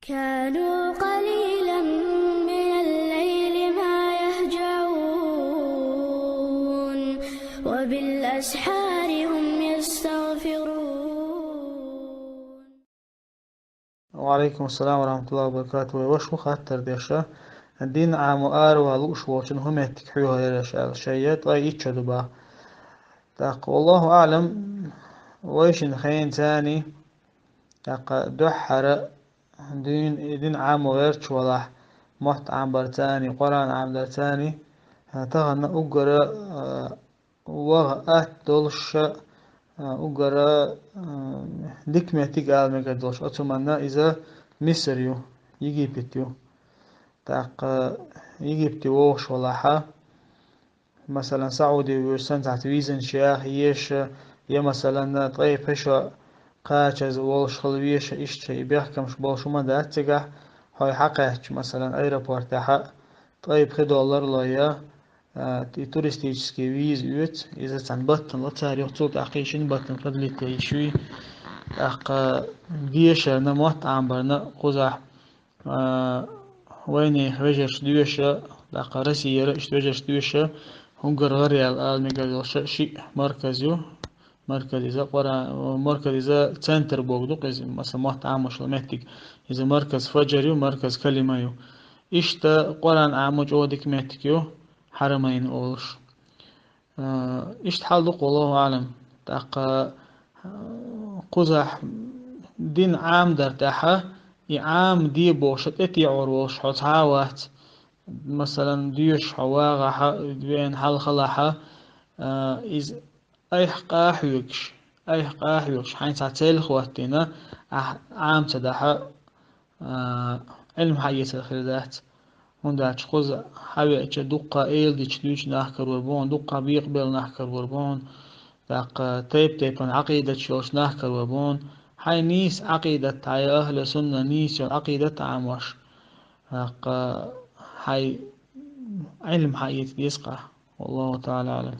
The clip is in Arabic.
كانوا قليلا من الليل ما يهجعون وبالأسحار هم يستغفرون. وعليكم السلام ورحمة الله وبركاته. وشو خاطر ديشا الدين عام والوش وشن هم يتكحوها يا شيء أي يتشدبا تاق والله أعلم. ويش خين ثاني تاق دحر دين عام ويرش ولا محت عام برتاني قرآن عام درتاني تغنى أقرأ وغأت دولش أقرأ ديكمتيك آلمك دولش أتمنى إذا مصريو يجيبتيو تاق يجيبتي ووش ولاحة مثلا سعودي ويرسن تحت ويزن شياخ يش يا مثلا طيب هشا قاچز ووش خلويش إيش شيء بيحكمش بوشو ما داتجح هاي حقيقة مثلا أيربورت حق طيب $5 لا تي تورستيجسكي ويز يوت إذا كان بطن لا تاريخ تصوت أخيشين بطن قد لي شوي أق جيش نموت عم برنا قزح ويني وجش دوشة أق رسي رش وجش دوشة هنجر غريال المجال شيء مركزيو مركز إذا قرا مركز إذا سنتر بوجدوق إذا مثلا موت عام شلمتك إذا مركز فجريو مركز كلمة إشتا قرآن عامج أودك متكيو حرمين أولش إشت حالدق والله أعلم تاق قزح دين عام در تاحة عام دي بوشت اتي عروش حوت عاوات مثلا ديوش حواغة بين حال خلاحة إز أيح قاحيوكش أيح قاحيوكش حين تعتيل خواتينا عام تداحة علم حيث الخردات ونداش خوز حبي اتش دقة إيل ديش دوش نحكر وربون دقة بيقبل نحكر وربون دق تيبن عقيدة شوش نحكر وربون حي نيس عقيدة تاي أهل سنة نيس عقيدة عموش دق حي علم حيث يسقى والله تعالى أعلم.